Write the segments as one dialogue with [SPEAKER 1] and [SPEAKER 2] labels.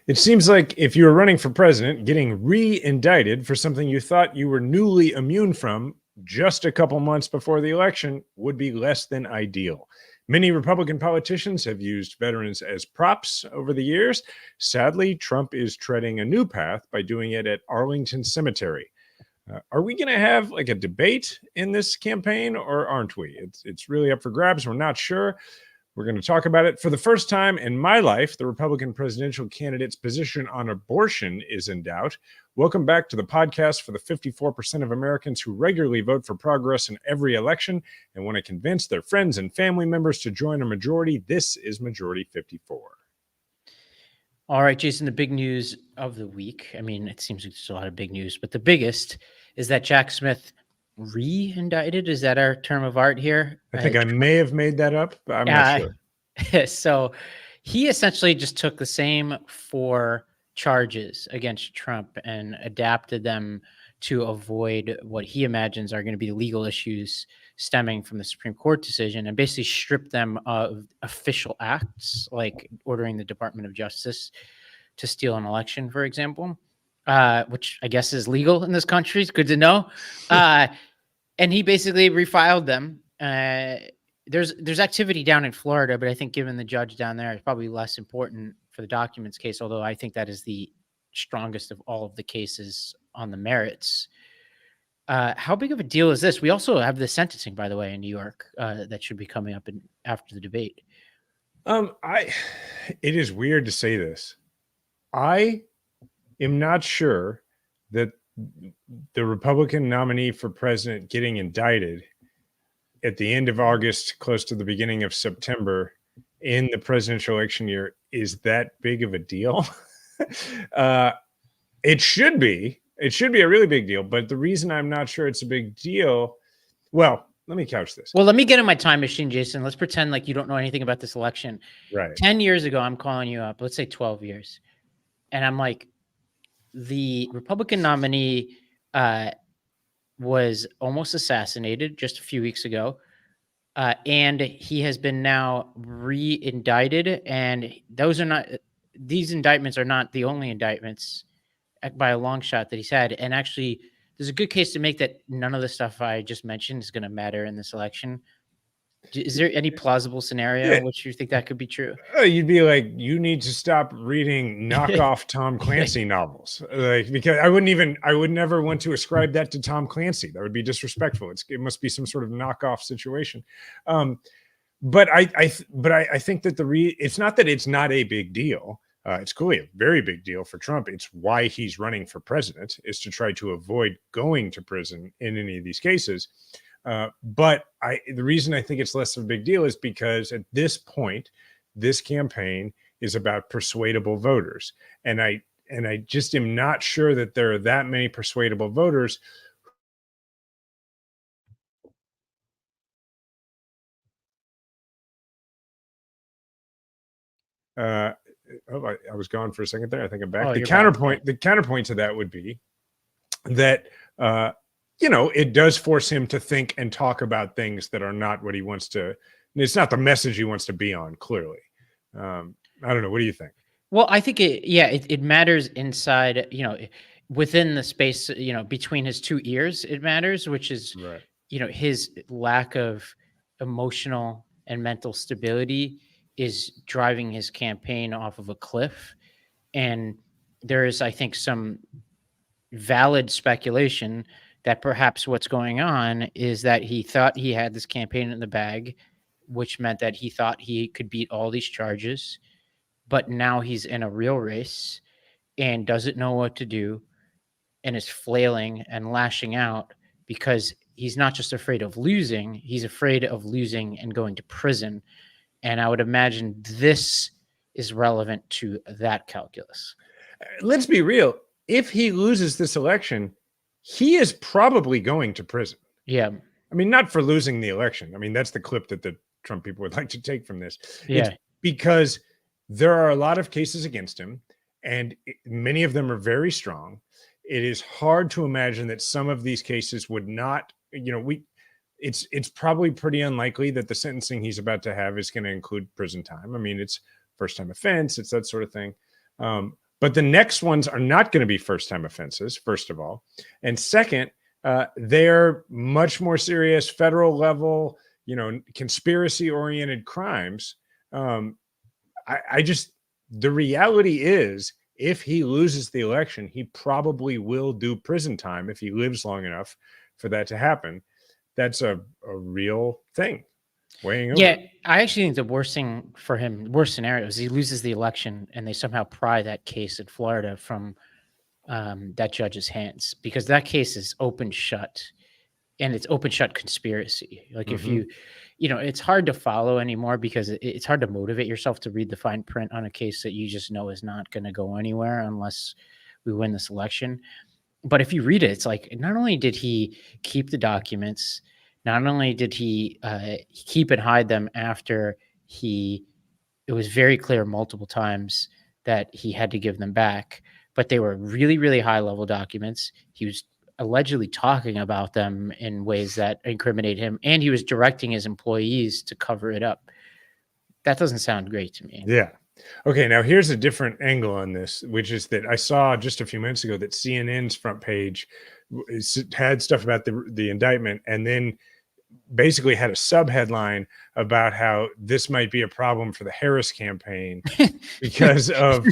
[SPEAKER 1] It seems like if you were running for president, getting re-indicted for something you thought you were newly immune from just a couple months before the election would be less than ideal. Many Republican politicians have used veterans as props over the years. Sadly, Trump is treading a new path by doing it at Arlington Cemetery. Are we going to have like a debate in this campaign or aren't we? It's really up for grabs. We're not sure. We're going to talk about it. For the first time in my life, the Republican presidential candidate's position on abortion is in doubt. Welcome back to the podcast for the 54% of Americans who regularly vote for progress in every election and want to convince their friends and family members to join a majority. This is Majority 54.
[SPEAKER 2] All right, Jason, the big news of the week. I mean, it seems like there's a lot of big news, but the biggest is that Jack Smith re-indicted. Is that our term of art here?
[SPEAKER 1] I think I may have made that up, but I'm not
[SPEAKER 2] sure. So he essentially just took the same 4 charges against Trump and adapted them to avoid what he imagines are going to be legal issues stemming from the Supreme Court decision, and basically stripped them of official acts like ordering the Department of Justice to steal an election, for example, which I guess is legal in this country. It's good to know. And he basically refiled them. There's activity down in Florida, but I think given the judge down there, it's probably less important for the documents case, although I think that is the strongest of all of the cases on the merits. How big of a deal is this? We also have the sentencing, by the way, in New York that should be coming up after the debate.
[SPEAKER 1] It is weird to say this. I am not sure that the Republican nominee for president getting indicted at the end of August, close to the beginning of September in the presidential election year is that big of a deal. It should be a really big deal, but the reason I'm not sure it's a big deal, well, let me couch this.
[SPEAKER 2] Well, let me get in my time machine, Jason. Let's pretend like you don't know anything about this election.
[SPEAKER 1] Right.
[SPEAKER 2] 10 years ago, I'm calling you up, let's say 12 years. And I'm like, the Republican nominee was almost assassinated just a few weeks ago. And he has been now re-indicted. And these indictments are not the only indictments by a long shot that he's had. And actually, there's a good case to make that none of the stuff I just mentioned is going to matter in this election. Is there any plausible scenario in which you think that could be true?
[SPEAKER 1] You'd be like, you need to stop reading knockoff Tom Clancy novels, because I would never want to ascribe that to Tom Clancy. That would be disrespectful. It must be some sort of knockoff situation. But I think that it's not that it's not a big deal. It's clearly a very big deal for Trump. It's why he's running for president, is to try to avoid going to prison in any of these cases. But the reason I think it's less of a big deal is because at this point, this campaign is about persuadable voters. And I just am not sure that there are that many persuadable voters. I was gone for a second there. I think I'm back. The counterpoint to that would be that, it does force him to think and talk about things that are not what he wants to. It's not the message he wants to be on, clearly. I don't know. What do you think?
[SPEAKER 2] Well, I think it matters inside, within the space, between his 2 ears, it matters, which is,
[SPEAKER 1] right.
[SPEAKER 2] His lack of emotional and mental stability is driving his campaign off of a cliff. And there is, I think, some valid speculation that perhaps what's going on is that he thought he had this campaign in the bag, which meant that he thought he could beat all these charges, but now he's in a real race and doesn't know what to do and is flailing and lashing out because he's not just afraid of losing, he's afraid of losing and going to prison. And I would imagine this is relevant to that calculus.
[SPEAKER 1] Let's be real. If he loses this election, he is probably going to prison.
[SPEAKER 2] Yeah.
[SPEAKER 1] I mean, not for losing the election. I mean, that's the clip that the Trump people would like to take from this.
[SPEAKER 2] Yeah.
[SPEAKER 1] It's because there are a lot of cases against him, and many of them are very strong. It is hard to imagine that some of these cases would not, it's probably pretty unlikely that the sentencing he's about to have is going to include prison time. I mean, it's first time offense, it's that sort of thing. But the next ones are not going to be first-time offenses, first of all. And second, they're much more serious federal level, conspiracy-oriented crimes. The reality is, if he loses the election, he probably will do prison time if he lives long enough for that to happen. That's a real thing. Weighing over.
[SPEAKER 2] Yeah, I actually think the worst thing for him, worst scenario, is he loses the election and they somehow pry that case in Florida from that judge's hands, because that case is open shut, and it's open shut conspiracy. Like if you, it's hard to follow anymore because it's hard to motivate yourself to read the fine print on a case that you just know is not going to go anywhere unless we win this election. But if you read it, it's like, not only did he keep the documents, not only did he keep and hide them after it was very clear multiple times that he had to give them back, but they were really, really high level documents. He was allegedly talking about them in ways that incriminate him, and he was directing his employees to cover it up. That doesn't sound great to me.
[SPEAKER 1] Yeah. Okay, now here's a different angle on this, which is that I saw just a few minutes ago that CNN's front page had stuff about the indictment, and then basically had a subheadline about how this might be a problem for the Harris campaign because of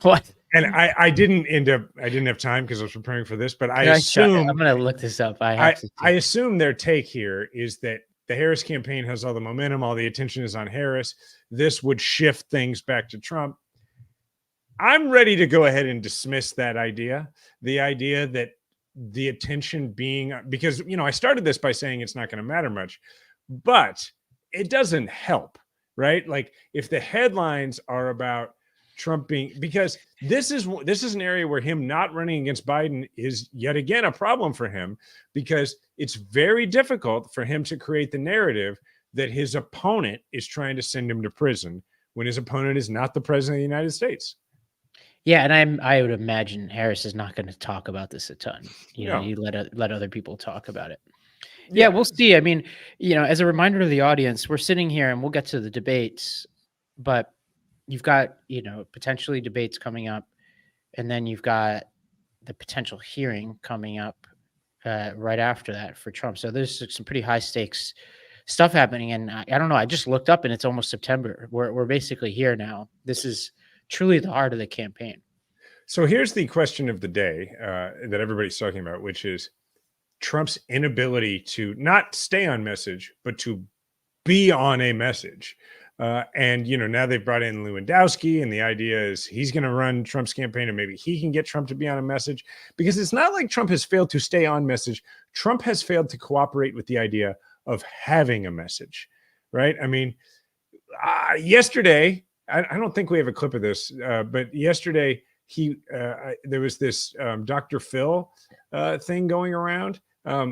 [SPEAKER 2] what?
[SPEAKER 1] And I didn't have time because I was preparing for this, but I assume
[SPEAKER 2] I'm going to look this up.
[SPEAKER 1] I assume their take here is that the Harris campaign has all the momentum, all the attention is on Harris. This would shift things back to Trump. I'm ready to go ahead and dismiss that idea. The idea that the attention being, because, I started this by saying it's not going to matter much, but it doesn't help, right? Like if the headlines are about Trump being, because this is an area where him not running against Biden is yet again a problem for him, because it's very difficult for him to create the narrative that his opponent is trying to send him to prison when his opponent is not the president of the United States.
[SPEAKER 2] Yeah, and I would imagine Harris is not going to talk about this a ton. You let other people talk about it. Yeah, we'll see. I mean, as a reminder to the audience, we're sitting here and we'll get to the debates, but you've got, potentially debates coming up, and then you've got the potential hearing coming up right after that for Trump. So there's some pretty high stakes stuff happening. And I don't know, I just looked up and it's almost September. We're basically here now. This is truly the heart of the campaign.
[SPEAKER 1] So here's the question of the day that everybody's talking about, which is Trump's inability to not stay on message, but to be on a message. And now they've brought in Lewandowski, and the idea is he's going to run Trump's campaign, and maybe he can get Trump to be on a message, because it's not like Trump has failed to stay on message. Trump has failed to cooperate with the idea of having a message, right? I mean, yesterday, I don't think we have a clip of this, but yesterday there was this Dr. Phil thing going around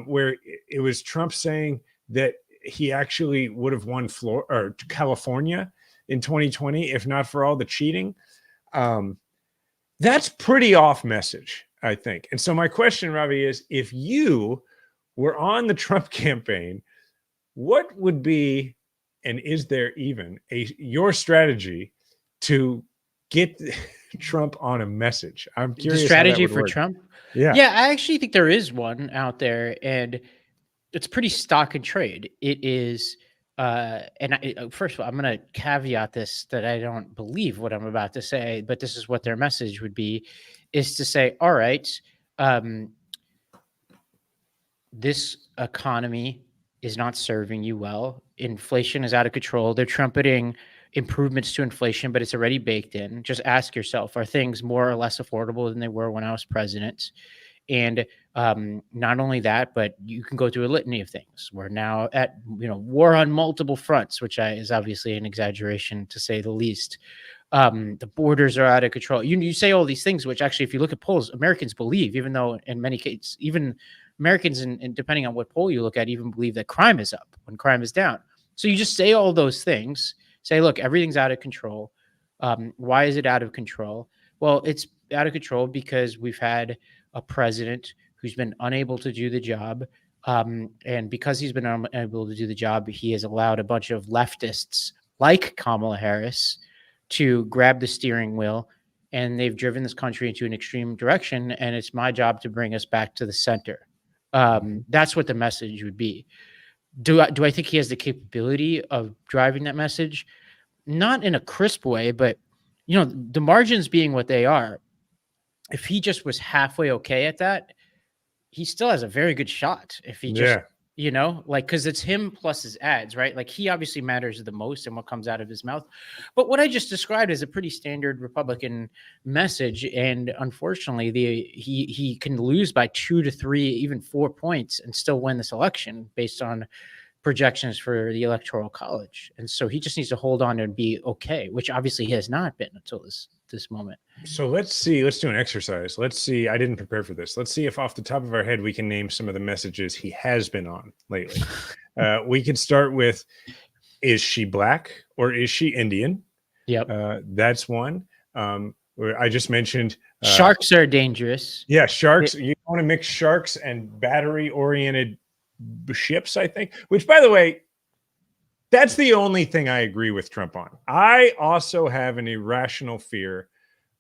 [SPEAKER 1] where it was Trump saying that he actually would have won California in 2020 if not for all the cheating. That's pretty off message, I think. And so my question, Ravi, is if you were on the Trump campaign, what would be, and is there even your strategy to get Trump on a message? I'm curious.
[SPEAKER 2] The strategy for Trump?
[SPEAKER 1] Yeah.
[SPEAKER 2] I actually think there is one out there, and it's pretty stock and trade. It is, first of all, I'm going to caveat this that I don't believe what I'm about to say, but this is what their message would be, is to say, all right, this economy is not serving you well. Inflation is out of control. They're trumpeting improvements to inflation, but it's already baked in. Just ask yourself, are things more or less affordable than they were when I was president? And not only that, but you can go through a litany of things. We're now at war on multiple fronts, which is obviously an exaggeration to say the least. The borders are out of control. You say all these things, which actually, if you look at polls, Americans believe, even though in many cases, even Americans, and depending on what poll you look at, even believe that crime is up when crime is down. So you just say all those things, say, look, everything's out of control. Why is it out of control? Well, it's out of control because we've had a president who's been unable to do the job. And because he's been unable to do the job, he has allowed a bunch of leftists like Kamala Harris to grab the steering wheel and they've driven this country into an extreme direction, and it's my job to bring us back to the center. That's what the message would be. Do I think he has the capability of driving that message? Not in a crisp way, but the margins being what they are, if he just was halfway okay at that, he still has a very good shot. If he just, because it's him plus his ads, right? Like, he obviously matters the most in what comes out of his mouth. But what I just described is a pretty standard Republican message. And unfortunately, he can lose by 2 to 3, even 4 points and still win this election based on projections for the Electoral College. And so he just needs to hold on and be okay, which obviously he has not been until this moment.
[SPEAKER 1] So let's do an exercise. Let's see. I didn't prepare for this. Let's see if off the top of our head we can name some of the messages he has been on lately. We could start with, is she black or is she Indian?
[SPEAKER 2] Yep.
[SPEAKER 1] That's one. I just mentioned
[SPEAKER 2] sharks are dangerous.
[SPEAKER 1] Yeah, sharks. You want to mix sharks and battery-oriented ships, I think, which, by the way, that's the only thing I agree with Trump on. I also have an irrational fear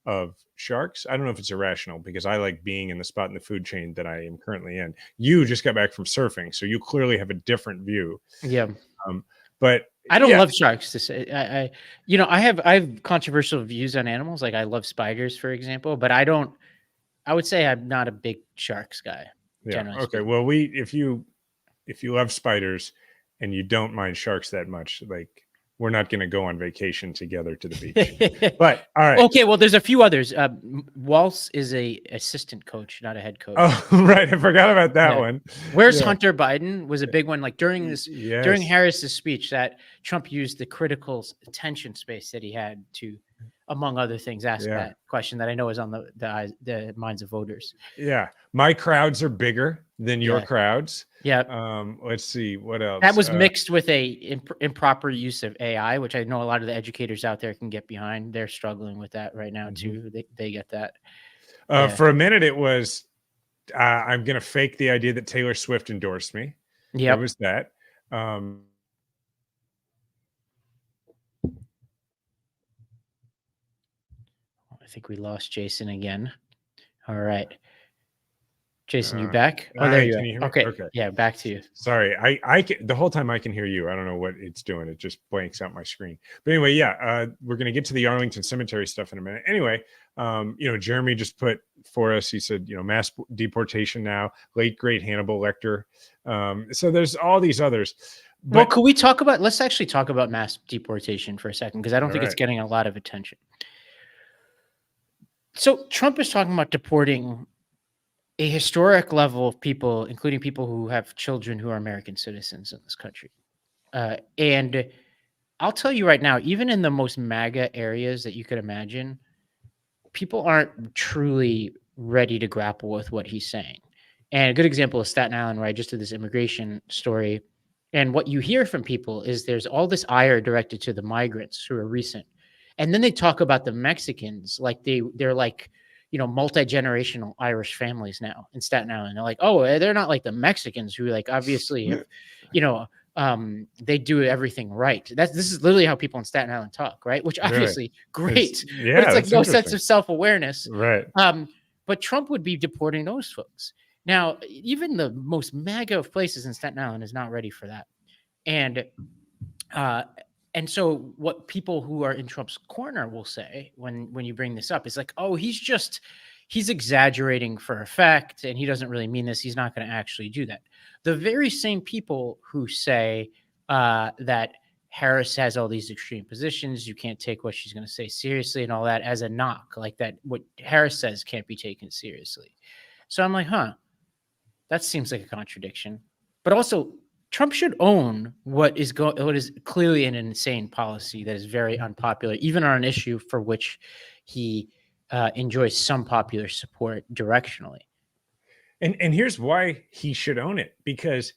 [SPEAKER 1] of sharks. I don't know if it's irrational, because I like being in the spot in the food chain that I am currently in. You just got back from surfing, so you clearly have a different view.
[SPEAKER 2] Yeah.
[SPEAKER 1] But
[SPEAKER 2] I don't love sharks. To say, I have controversial views on animals. Like, I love spiders, for example, but I would say I'm not a big sharks guy.
[SPEAKER 1] Yeah. Okay. Speaking. Well, if you love spiders and you don't mind sharks that much, like, we're not going to go on vacation together to the beach. But all right.
[SPEAKER 2] Okay. Well, there's a few others. Walz is a assistant coach, not a head coach.
[SPEAKER 1] Oh, right. I forgot about that one.
[SPEAKER 2] Where's Hunter Biden was a big one. Like, during Harris's speech, that Trump used the critical attention space that he had to, among other things, ask that question that I know is on the minds of voters.
[SPEAKER 1] Yeah. My crowds are bigger than your crowds.
[SPEAKER 2] Yeah.
[SPEAKER 1] Let's see what else.
[SPEAKER 2] That was mixed with a improper use of AI, which I know a lot of the educators out there can get behind. They're struggling with that right now too. They get that.
[SPEAKER 1] For a minute, it was, I'm going to fake the idea that Taylor Swift endorsed me. Yeah. It was that.
[SPEAKER 2] I think we lost Jason again. All right. Jason, you back? Oh, there you are. Okay. Yeah, back to you.
[SPEAKER 1] Sorry. I can, the whole time I can hear you. I don't know what it's doing. It just blanks out my screen. But anyway, we're going to get to the Arlington Cemetery stuff in a minute. Anyway, Jeremy just put for us, he said, mass deportation now, late great Hannibal Lecter. So there's all these others.
[SPEAKER 2] But, could we let's actually talk about mass deportation for a second, because I don't think it's getting a lot of attention. So Trump is talking about deporting a historic level of people, including people who have children who are American citizens in this country. And I'll tell you right now, even in the most MAGA areas that you could imagine, people aren't truly ready to grapple with what he's saying. And a good example is Staten Island, where I just did this immigration story. And what you hear from people is there's all this ire directed to the migrants who are recent. And then they talk about the Mexicans like they're like, multi-generational Irish families now in Staten Island. They're like, oh, they're not like the Mexicans who, like, obviously, they do everything right. This is literally how people in Staten Island talk, right? Which obviously great, but it's like no sense of self-awareness,
[SPEAKER 1] right?
[SPEAKER 2] But Trump would be deporting those folks. Now, even the most MAGA of places in Staten Island is not ready for that, and so what people who are in Trump's corner will say when you bring this up is like, oh, he's exaggerating for effect, and he doesn't really mean this. He's not going to actually do that. The very same people who say that Harris has all these extreme positions, you can't take what she's going to say seriously and all that as a knock, like that what Harris says can't be taken seriously. So I'm like, that seems like a contradiction. But also, Trump should own what is clearly an insane policy that is very unpopular, even on an issue for which he enjoys some popular support directionally.
[SPEAKER 1] And here's why he should own it, because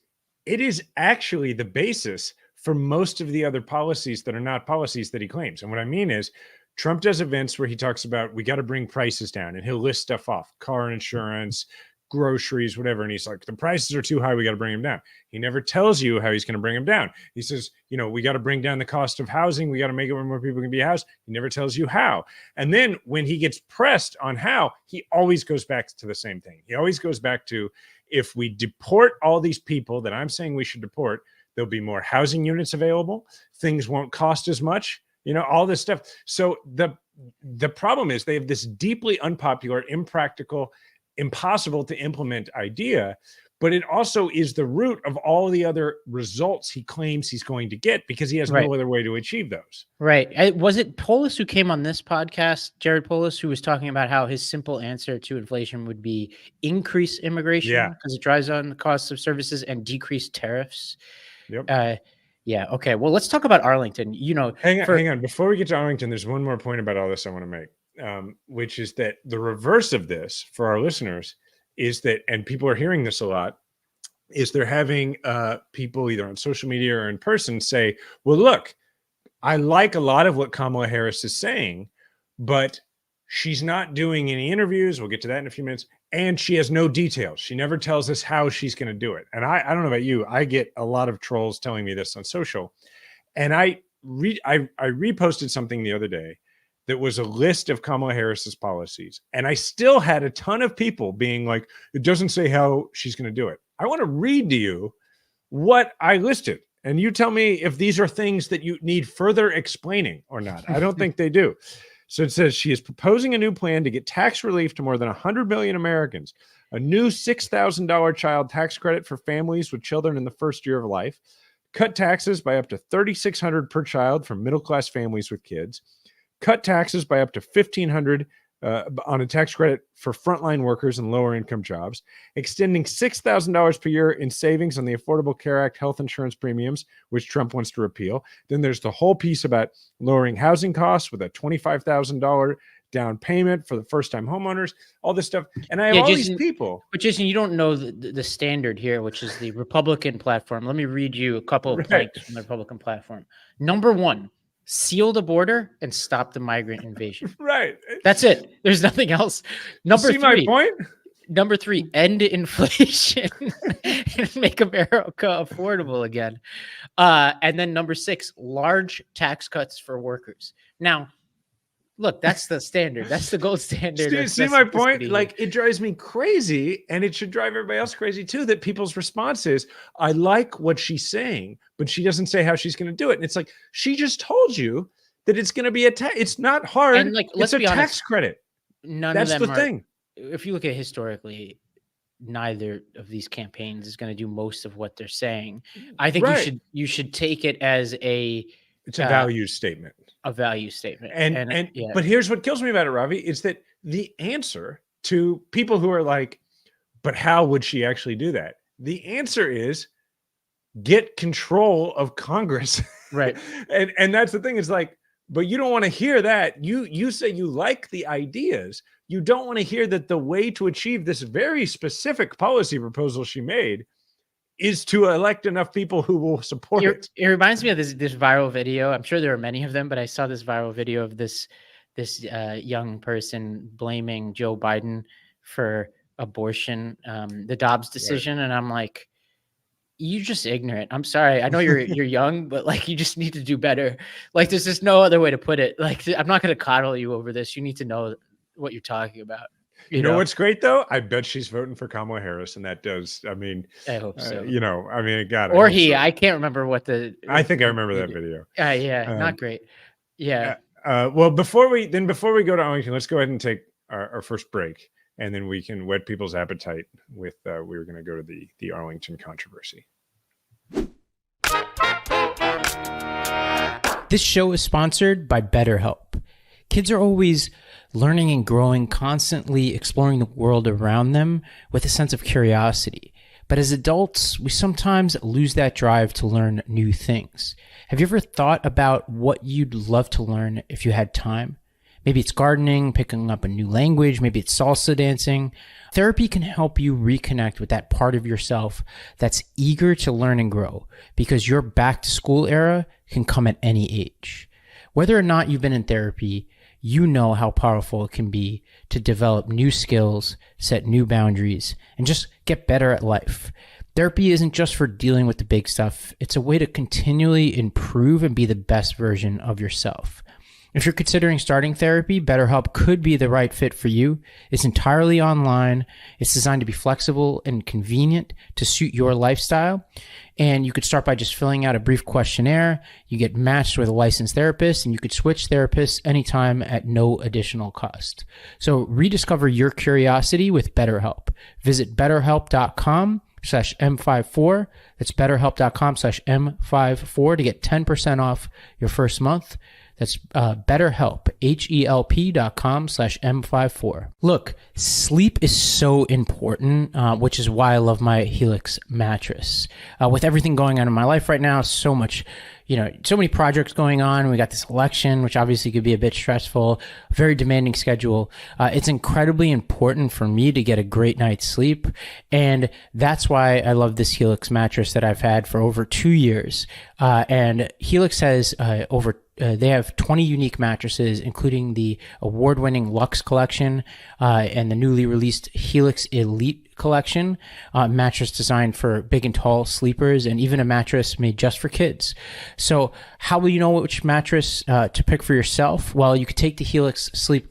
[SPEAKER 1] it is actually the basis for most of the other policies that are not policies that he claims. And what I mean is, Trump does events where he talks about we got to bring prices down, and he'll list stuff off: car insurance, groceries, whatever. And he's like, the prices are too high. We got to bring them down. He never tells you how he's going to bring them down. He says, we got to bring down the cost of housing. We got to make it where more people can be housed. He never tells you how. And then when he gets pressed on how, he always goes back to the same thing. He always goes back to, if we deport all these people that I'm saying we should deport, there'll be more housing units available. Things won't cost as much, all this stuff. So the problem is they have this deeply unpopular, impractical, impossible to implement idea, but it also is the root of all the other results he claims he's going to get, because he has no other way to achieve those.
[SPEAKER 2] Right. Was it Polis who came on this podcast, Jared Polis, who was talking about how his simple answer to inflation would be increase immigration because it drives down the cost of services, and decrease tariffs?
[SPEAKER 1] Yep.
[SPEAKER 2] Yeah. Okay. Well, let's talk about Arlington.
[SPEAKER 1] Hang on. Before we get to Arlington, there's one more point about all this I want to make, which is that the reverse of this for our listeners is that, and people are hearing this a lot, is they're having people either on social media or in person say, well, look, I like a lot of what Kamala Harris is saying, but she's not doing any interviews. We'll get to that in a few minutes. And she has no details. She never tells us how she's going to do it. And I don't know about you, I get a lot of trolls telling me this on social. And I reposted something the other day that was a list of Kamala Harris's policies. And I still had a ton of people being like, it doesn't say how she's going to do it. I want to read to you what I listed. And you tell me if these are things that you need further explaining or not. I don't think they do. So it says she is proposing a new plan to get tax relief to more than 100 million Americans, a new $6,000 child tax credit for families with children in the first year of life, cut taxes by up to $3,600 per child for middle-class families with kids, cut taxes by up to $1,500 on a tax credit for frontline workers and lower income jobs, extending $6,000 per year in savings on the Affordable Care Act health insurance premiums, which Trump wants to repeal. Then there's the whole piece about lowering housing costs with a $25,000 down payment for the first-time homeowners, all this stuff. And I have all these people.
[SPEAKER 2] But Jason, you don't know the standard here, which is the Republican platform. Let me read you a couple of planks from the Republican platform. Number 1, seal the border and stop the migrant invasion.
[SPEAKER 1] Right.
[SPEAKER 2] That's it. There's nothing else. Number 3.
[SPEAKER 1] My point?
[SPEAKER 2] Number 3, end inflation and make America affordable again. And then number 6, large tax cuts for workers. Now, look, that's the standard. That's the gold standard.
[SPEAKER 1] See my point? Like, it drives me crazy, and it should drive everybody else crazy too, that people's response is, I like what she's saying, but she doesn't say how she's going to do it. And it's like, she just told you that it's going to be it's not hard. And let's be honest, tax credit. That's the thing.
[SPEAKER 2] If you look at historically, neither of these campaigns is going to do most of what they're saying. I think you should take it as it's a value statement. A value statement. And
[SPEAKER 1] but here's what kills me about it, Ravi, is that the answer to people who are like, but how would she actually do that? The answer is get control of Congress.
[SPEAKER 2] Right.
[SPEAKER 1] and that's the thing. It's like, but you don't want to hear that. You say you like the ideas. You don't want to hear that the way to achieve this very specific policy proposal she made is to elect enough people who will support it.
[SPEAKER 2] It reminds me of this viral video. I'm sure there are many of them, but I saw this viral video of this young person blaming Joe Biden for abortion, the Dobbs decision. Right. And I'm like, you're just ignorant. I'm sorry. I know you're young, but like, you just need to do better. Like, there's just no other way to put it. Like, I'm not going to coddle you over this. You need to know what you're talking about.
[SPEAKER 1] You know what's great though? I bet she's voting for Kamala Harris, and that does. I mean,
[SPEAKER 2] I hope so.
[SPEAKER 1] God.
[SPEAKER 2] Or he. So. I can't remember what the.
[SPEAKER 1] I think I remember that video.
[SPEAKER 2] Yeah, not great. Yeah.
[SPEAKER 1] Well, before we go to Arlington, let's go ahead and take our first break, and then we can whet people's appetite with. We were going to go to the Arlington controversy.
[SPEAKER 3] This show is sponsored by BetterHelp. Kids are always learning and growing, constantly exploring the world around them with a sense of curiosity. But as adults, we sometimes lose that drive to learn new things. Have you ever thought about what you'd love to learn if you had time? Maybe it's gardening, picking up a new language, maybe it's salsa dancing. Therapy can help you reconnect with that part of yourself that's eager to learn and grow, because your back to school era can come at any age. Whether or not you've been in therapy, you know how powerful it can be to develop new skills, set new boundaries, and just get better at life. Therapy isn't just for dealing with the big stuff. It's a way to continually improve and be the best version of yourself. If you're considering starting therapy, BetterHelp could be the right fit for you. It's entirely online. It's designed to be flexible and convenient to suit your lifestyle. And you could start by just filling out a brief questionnaire. You get matched with a licensed therapist, and you could switch therapists anytime at no additional cost. So rediscover your curiosity with BetterHelp. Visit betterhelp.com/M54. That's betterhelp.com/M54 to get 10% off your first month. That's BetterHelp, HELP.com/M54. Look, sleep is so important, which is why I love my Helix mattress. With everything going on in my life right now, so many projects going on. We got this election, which obviously could be a bit stressful, very demanding schedule. It's incredibly important for me to get a great night's sleep. And that's why I love this Helix mattress that I've had for over 2 years. And Helix has they have 20 unique mattresses, including the award-winning Luxe collection and the newly released Helix Elite collection, mattress designed for big and tall sleepers, and even a mattress made just for kids. So how will you know which mattress to pick for yourself? Well, you could take the Helix Sleep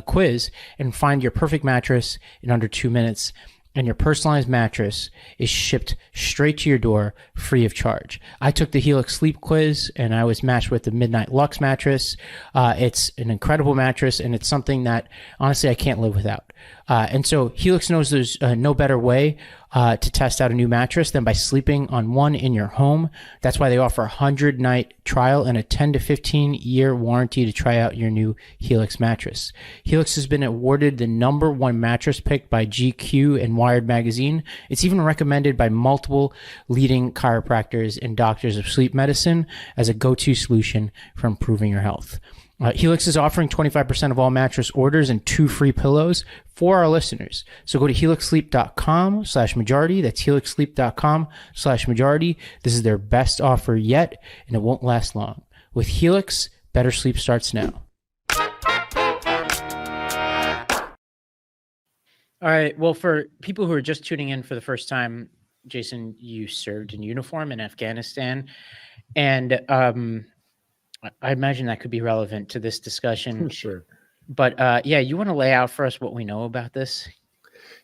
[SPEAKER 3] quiz and find your perfect mattress in under 2 minutes. And your personalized mattress is shipped straight to your door free of charge. I took the Helix Sleep Quiz and I was matched with the Midnight Luxe mattress. It's an incredible mattress, and it's something that honestly I can't live without. And so Helix knows there's no better way to test out a new mattress than by sleeping on one in your home. That's why they offer a 100-night trial and a 10 to 15-year warranty to try out your new Helix mattress. Helix has been awarded the #1 mattress pick by GQ and Wired magazine. It's even recommended by multiple leading chiropractors and doctors of sleep medicine as a go-to solution for improving your health. Helix is offering 25% of all mattress orders and 2 free pillows for our listeners. So go to helixsleep.com/majority. That's helixsleep.com/majority. This is their best offer yet, and it won't last long. With Helix, better sleep starts now.
[SPEAKER 2] All right. Well, for people who are just tuning in for the first time, Jason, you served in uniform in Afghanistan, and I imagine that could be relevant to this discussion.
[SPEAKER 1] Sure.
[SPEAKER 2] But you want to lay out for us what we know about this?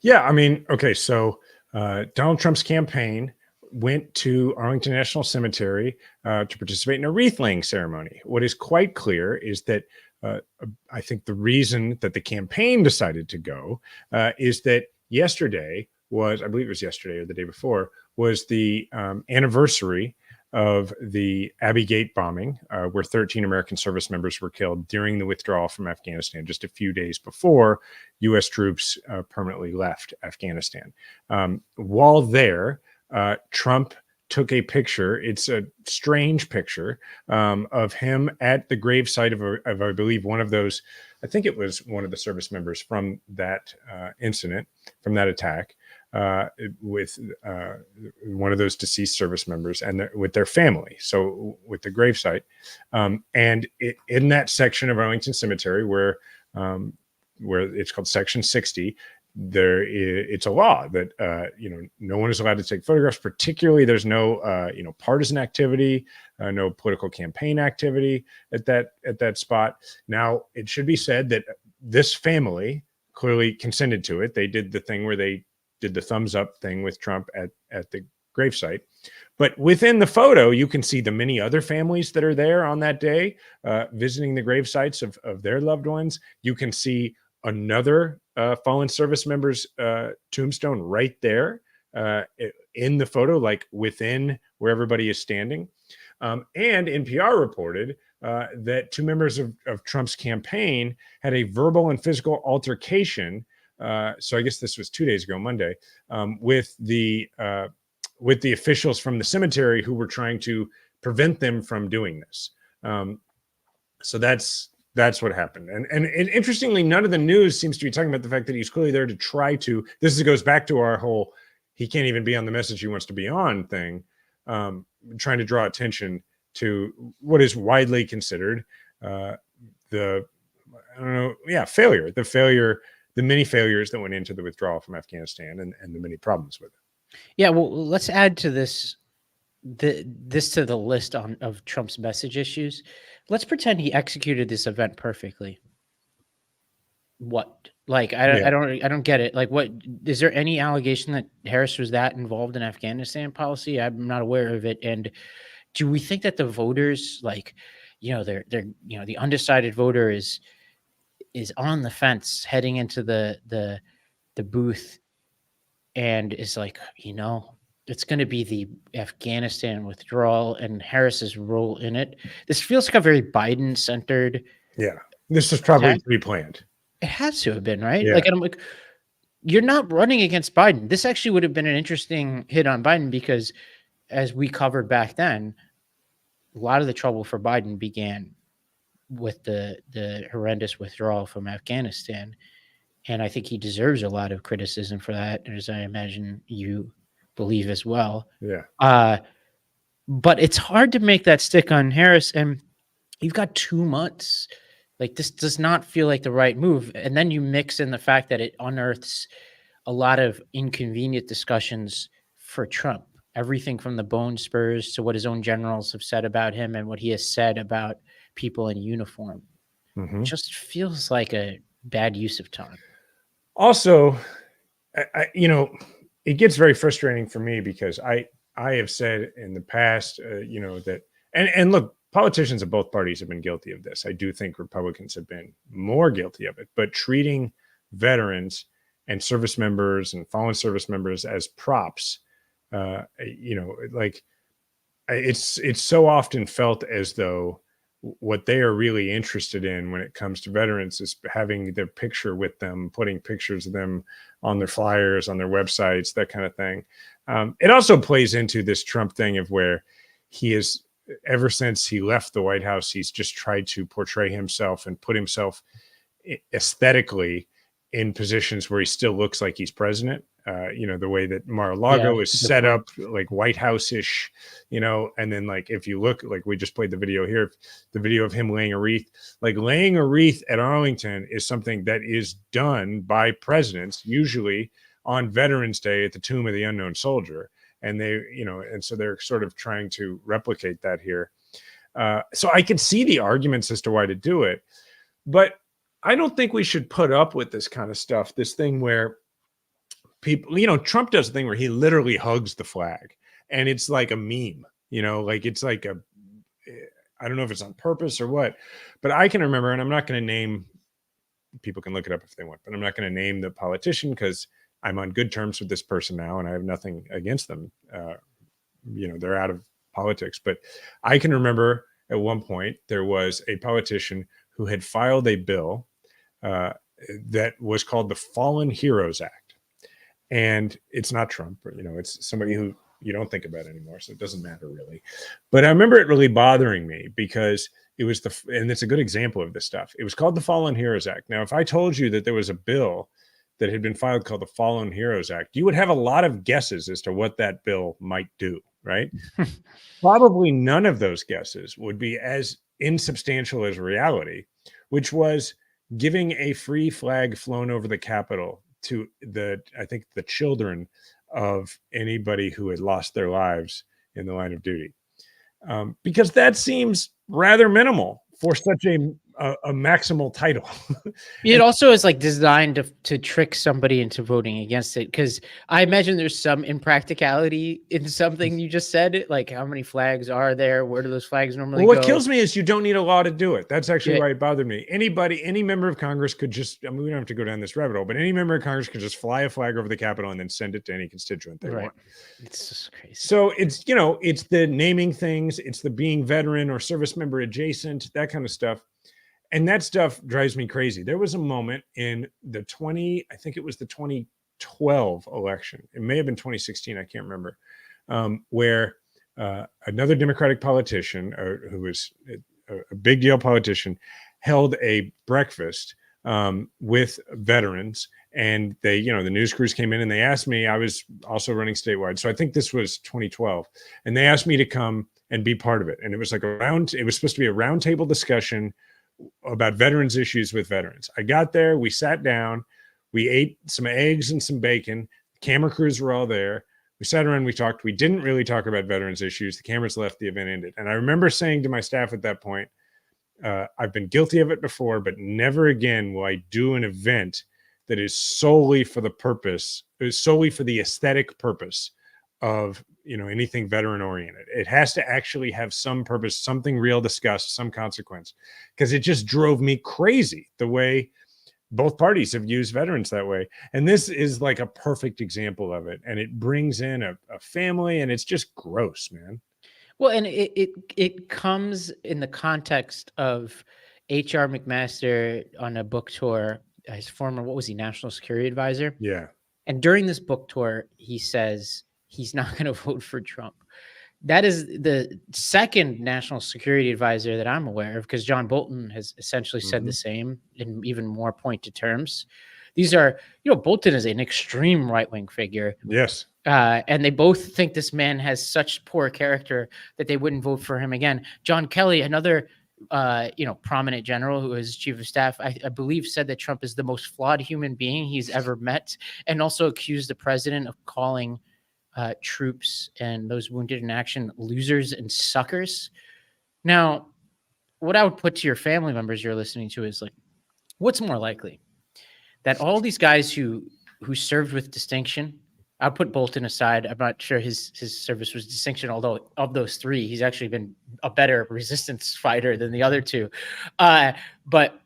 [SPEAKER 1] Yeah, I mean, okay, so Donald Trump's campaign went to Arlington National Cemetery to participate in a wreath-laying ceremony. What is quite clear is that I think the reason that the campaign decided to go is that yesterday was, I believe it was yesterday or the day before, was the anniversary of the Abbey Gate bombing, where 13 American service members were killed during the withdrawal from Afghanistan, just a few days before U.S. troops permanently left Afghanistan. While there, Trump took a picture. It's a strange picture of him at the gravesite of, I believe, one of those, I think it was one of the service members from that incident, from that attack. With one of those deceased service members and with their family. So with the gravesite, and in that section of Arlington Cemetery where it's called Section 60, it's a law that no one is allowed to take photographs. Particularly, there's no partisan activity, no political campaign activity at that spot. Now, it should be said that this family clearly consented to it. They did the thing where they did the thumbs up thing with Trump at the gravesite. But within the photo, you can see the many other families that are there on that day, visiting the gravesites of their loved ones. You can see another fallen service member's tombstone right there in the photo, like within where everybody is standing. And NPR reported that 2 members of Trump's campaign had a verbal and physical altercation. So I guess this was 2 days ago, Monday, with the officials from the cemetery who were trying to prevent them from doing this. So that's what happened. And interestingly, none of the news seems to be talking about the fact that he's clearly there to try to. This goes back to our whole he can't even be on the message he wants to be on thing, trying to draw attention to what is widely considered the I don't know. Yeah, failure. The many failures that went into the withdrawal from Afghanistan and the many problems with it.
[SPEAKER 2] Yeah, well, let's add to this to the list of Trump's message issues. Let's pretend he executed this event perfectly. What? Like, I don't get it. Like, what is there any allegation that Harris was that involved in Afghanistan policy? I'm not aware of it. And do we think that the voters, like, they're the undecided voter is on the fence heading into the booth and is like, it's going to be the Afghanistan withdrawal and Harris's role in it. This feels like a very Biden centered.
[SPEAKER 1] Yeah, this was probably pre-planned.
[SPEAKER 2] It has to have been, right?
[SPEAKER 1] Yeah.
[SPEAKER 2] Like, I'm like, you're not running against Biden. This actually would have been an interesting hit on Biden because, as we covered back then, a lot of the trouble for Biden began with the horrendous withdrawal from Afghanistan. And I think he deserves a lot of criticism for that, as I imagine you believe as well.
[SPEAKER 1] Yeah.
[SPEAKER 2] But it's hard to make that stick on Harris. And you've got 2 months. Like, this does not feel like the right move. And then you mix in the fact that it unearths a lot of inconvenient discussions for Trump. Everything from the bone spurs to what his own generals have said about him and what he has said about people in uniform.
[SPEAKER 1] Mm-hmm.
[SPEAKER 2] It just feels like a bad use of time.
[SPEAKER 1] Also, it gets very frustrating for me because I have said in the past, that, and look, politicians of both parties have been guilty of this. I do think Republicans have been more guilty of it, but treating veterans and service members and fallen service members as props, it's so often felt as though what they are really interested in when it comes to veterans is having their picture with them, putting pictures of them on their flyers, on their websites, that kind of thing. It also plays into this Trump thing of where he is, ever since he left the White House, he's just tried to portray himself and put himself aesthetically in positions where he still looks like he's president. The way that Mar-a-Lago is set up, like White House-ish, and then like, if you look, like we just played the video here, the video of him laying a wreath at Arlington is something that is done by presidents, usually on Veterans Day at the Tomb of the Unknown Soldier. And so they're sort of trying to replicate that here. So I can see the arguments as to why to do it, but I don't think we should put up with this kind of stuff. This thing where people, Trump does a thing where he literally hugs the flag and it's like a meme, like it's like I don't know if it's on purpose or what, but I can remember, and I'm not going to name, people can look it up if they want, but I'm not going to name the politician because I'm on good terms with this person now and I have nothing against them. They're out of politics, but I can remember at one point there was a politician who had filed a bill that was called the Fallen Heroes Act. And it's not Trump, it's somebody who you don't think about anymore. So it doesn't matter really. But I remember it really bothering me because it was and it's a good example of this stuff. It was called the Fallen Heroes Act. Now, if I told you that there was a bill that had been filed called the Fallen Heroes Act, you would have a lot of guesses as to what that bill might do, right? Probably none of those guesses would be as insubstantial as reality, which was giving a free flag flown over the Capitol to the children of anybody who had lost their lives in the line of duty. Because that seems rather minimal for such a maximal title.
[SPEAKER 2] It also is like designed to trick somebody into voting against it, because I imagine there's some impracticality in something you just said. Like, how many flags are there? Where do those flags normally go?
[SPEAKER 1] What kills me is you don't need a law to do it. That's actually why it bothered me. Any member of Congress could just, we don't have to go down this rabbit hole, but any member of Congress could just fly a flag over the Capitol and then send it to any constituent they want.
[SPEAKER 2] It's just crazy.
[SPEAKER 1] So it's, it's the naming things, it's the being veteran or service member adjacent, that kind of stuff. And that stuff drives me crazy. There was a moment in the 2012 election. It may have been 2016. I can't remember. Where another Democratic politician, who was a big deal politician, held a breakfast with veterans. And they, the news crews came in and they asked me, I was also running statewide. So I think this was 2012. And they asked me to come and be part of it. And it was like it was supposed to be a roundtable discussion about veterans issues with veterans. I got there, we sat down, we ate some eggs and some bacon. Camera crews were all there. We sat around, we talked. We didn't really talk about veterans issues. The cameras left, the event ended. And I remember saying to my staff at that point, I've been guilty of it before, but never again will I do an event that is solely for the aesthetic purpose of, anything veteran oriented. It has to actually have some purpose, something real discussed, some consequence, because it just drove me crazy the way both parties have used veterans that way. And this is like a perfect example of it. And it brings in a family, and it's just gross, man.
[SPEAKER 2] Well, and it comes in the context of H.R. McMaster on a book tour, his former, what was he, national security advisor?
[SPEAKER 1] Yeah.
[SPEAKER 2] And during this book tour, he says he's not going to vote for Trump. That is the second national security advisor that I'm aware of, because John Bolton has essentially said the same in even more pointed terms. These are, Bolton is an extreme right-wing figure.
[SPEAKER 1] Yes.
[SPEAKER 2] And they both think this man has such poor character that they wouldn't vote for him again. John Kelly, another, prominent general who is chief of staff, I believe said that Trump is the most flawed human being he's ever met, and also accused the president of calling troops and those wounded in action losers and suckers. Now, what I would put to your family members you're listening to is like, what's more likely? That all these guys who served with distinction, I'll put Bolton aside. I'm not sure his service was distinction, although of those three, he's actually been a better resistance fighter than the other two. But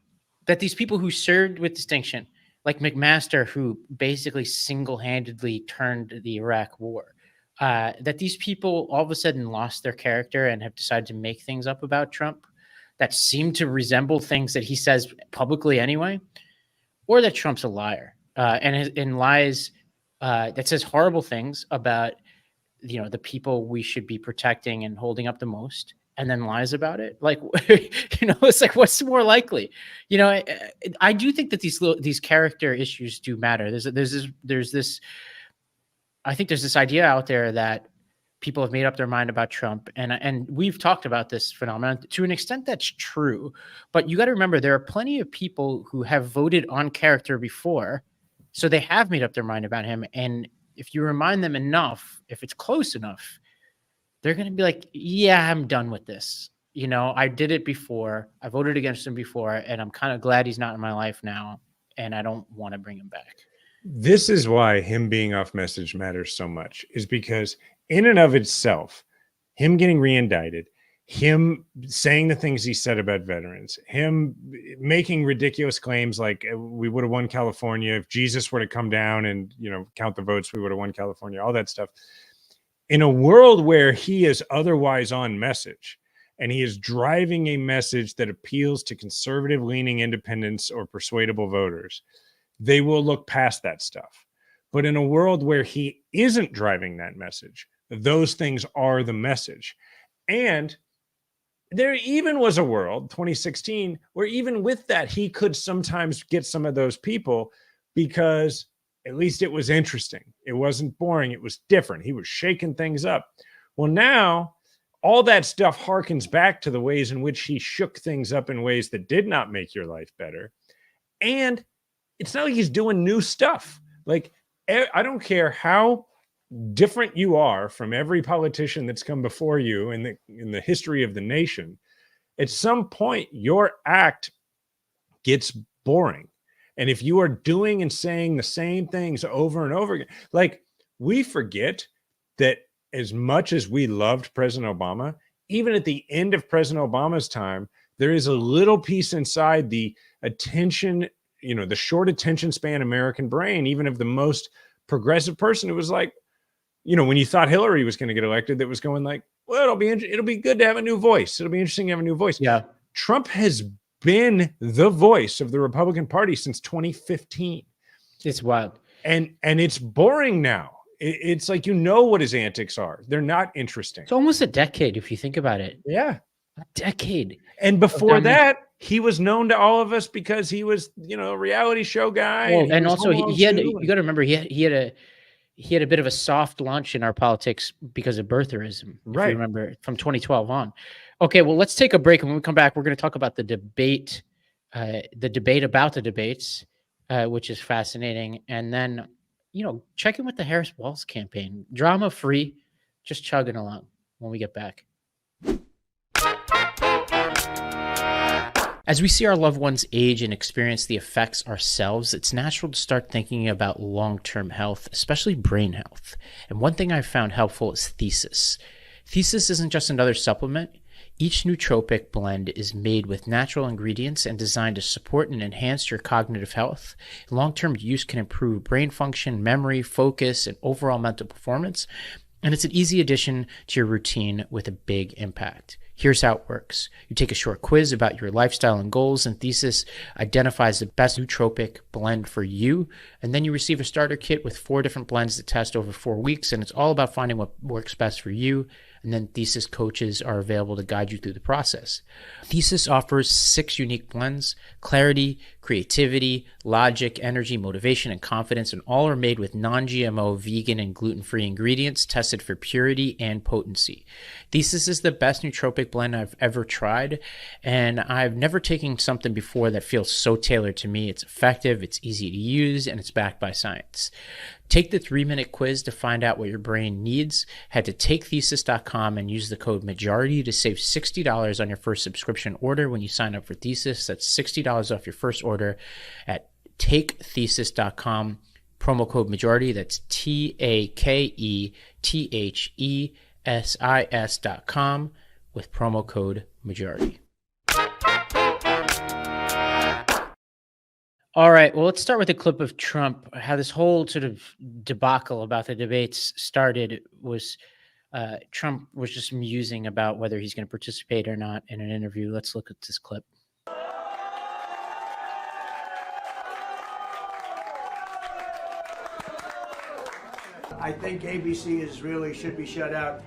[SPEAKER 2] that these people who served with distinction, like McMaster, who basically single-handedly turned the Iraq war, that these people all of a sudden lost their character and have decided to make things up about Trump that seem to resemble things that he says publicly anyway, or that Trump's a liar and lies that says horrible things about the people we should be protecting and holding up the most, and then lies about it. Like, it's like, what's more likely? I do think that these character issues do matter. There's this, I think there's this idea out there that people have made up their mind about Trump. And we've talked about this phenomenon to an extent that's true, but you got to remember, there are plenty of people who have voted on character before. So they have made up their mind about him. And if you remind them enough, if it's close enough, they're going to be like, yeah, I'm done with this. I did it before. I voted against him before, and I'm kind of glad he's not in my life now, and I don't want to bring him back.
[SPEAKER 1] This is why him being off message matters so much, is because in and of itself, him getting reindicted, him saying the things he said about veterans, him making ridiculous claims like we would have won California if Jesus were to come down and, count the votes, we would have won California, all that stuff. In a world where he is otherwise on message and he is driving a message that appeals to conservative leaning independents or persuadable voters, they will look past that stuff. But in a world where he isn't driving that message, those things are the message. And there even was a world, 2016, where even with that, he could sometimes get some of those people because at least it was interesting. It wasn't boring. It was different. He was shaking things up. Well, now all that stuff harkens back to the ways in which he shook things up in ways that did not make your life better. And it's not like he's doing new stuff. Like, I don't care how different you are from every politician that's come before you in the history of the nation. At some point, your act gets boring. And if you are doing and saying the same things over and over again, like, we forget that as much as we loved President Obama, even at the end of President Obama's time, there is a little piece inside the attention, the short attention span American brain, even of the most progressive person who was like, when you thought Hillary was going to get elected, that was going like, well, it'll be good to have a new voice. It'll be interesting to have a new voice.
[SPEAKER 2] Yeah.
[SPEAKER 1] Trump has been the voice of the Republican Party since 2015.
[SPEAKER 2] It's wild.
[SPEAKER 1] And it's boring now. It's like, what his antics are. They're not interesting.
[SPEAKER 2] It's almost a decade if you think about it.
[SPEAKER 1] Yeah.
[SPEAKER 2] A decade.
[SPEAKER 1] And before that, he was known to all of us because he was, a reality show guy.
[SPEAKER 2] Well, and also you got to remember he he had a bit of a soft launch in our politics because of birtherism. If
[SPEAKER 1] Right.
[SPEAKER 2] you remember from 2012 on. Okay, well, let's take a break. And when we come back, we're going to talk about the debate about the debates, which is fascinating. And then, check in with the Harris Walz campaign. Drama free, just chugging along when we get back. As we see our loved ones age and experience the effects ourselves, it's natural to start thinking about long-term health, especially brain health. And one thing I've found helpful is Thesis. Thesis isn't just another supplement. Each nootropic blend is made with natural ingredients and designed to support and enhance your cognitive health. Long-term use can improve brain function, memory, focus, and overall mental performance. And it's an easy addition to your routine with a big impact. Here's how it works. You take a short quiz about your lifestyle and goals, and Thesis identifies the best nootropic blend for you. And then you receive a starter kit with 4 different blends to test over 4 weeks. And it's all about finding what works best for you. And then Thesis coaches are available to guide you through the process. Thesis offers 6 unique blends: clarity, creativity, logic, energy, motivation, and confidence, and all are made with non-GMO, vegan, and gluten-free ingredients tested for purity and potency. Thesis is the best nootropic blend I've ever tried, and I've never taken something before that feels so tailored to me. It's effective, it's easy to use, and it's backed by science. Take the 3-minute quiz to find out what your brain needs. Head to takethesis.com and use the code MAJORITY to save $60 on your first subscription order when you sign up for Thesis. That's $60 off your first order at takethesis.com. Promo code MAJORITY. That's TAKETHESIS.com with promo code MAJORITY. All right. Well, let's start with a clip of Trump. How this whole sort of debacle about the debates started was Trump was just musing about whether he's going to participate or not in an interview. Let's look at this clip.
[SPEAKER 4] I think ABC should be shut out.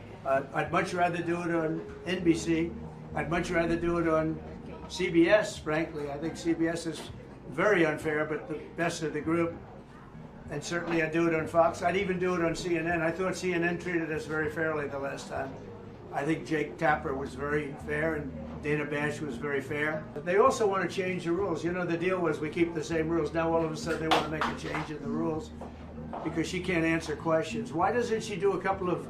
[SPEAKER 4] I'd much rather do it on NBC. I'd much rather do it on CBS, frankly. I think CBS is very unfair, but the best of the group. And certainly I'd do it on Fox. I'd even do it on CNN. I thought CNN treated us very fairly the last time. I think Jake Tapper was very fair and Dana Bash was very fair. But they also want to change the rules. You know, the deal was we keep the same rules. Now all of a sudden they want to make a change in the rules because she can't answer questions. Why doesn't she do a couple of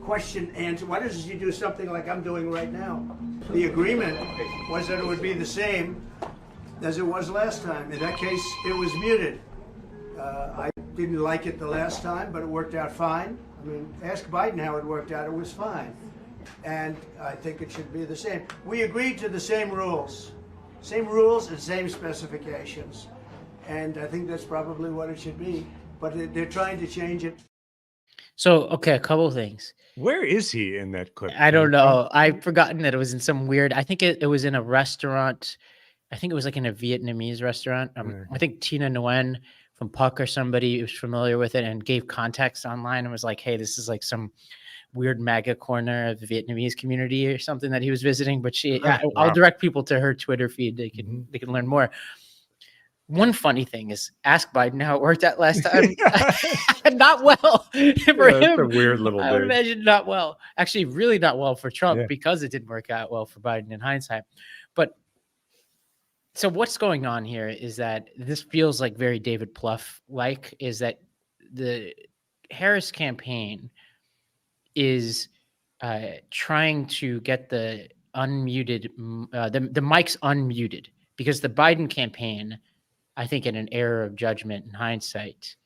[SPEAKER 4] question answer? Why doesn't she do something like I'm doing right now? The agreement was that it would be the same as it was last time. In that case, it was muted. I didn't like it the last time, but it worked out fine. I mean, ask Biden how it worked out. It was fine. And I think it should be the same. We agreed to the same rules and same specifications. And I think that's probably what it should be. But they're trying to change it.
[SPEAKER 2] So, okay, a couple of things.
[SPEAKER 1] Where is he in that clip?
[SPEAKER 2] I don't know. I've forgotten that it was in some weird, I think it was in a restaurant. I think it was like in a Vietnamese restaurant. I think Tina Nguyen from Puck or somebody was familiar with it and gave context online and was like, hey, this is like some weird MAGA corner of the Vietnamese community or something that he was visiting. But I'll direct people to her Twitter feed. They can learn more. One funny thing is ask Biden how it worked out last time. Not well for him.
[SPEAKER 1] That's a weird little
[SPEAKER 2] I would imagine not well. Actually, really not well for Trump because it didn't work out well for Biden in hindsight. But so what's going on here is that this feels like very David Plouffe-like, is that the Harris campaign is trying to get the unmuted, the mics unmuted, because the Biden campaign, I think in an error of judgment in hindsight,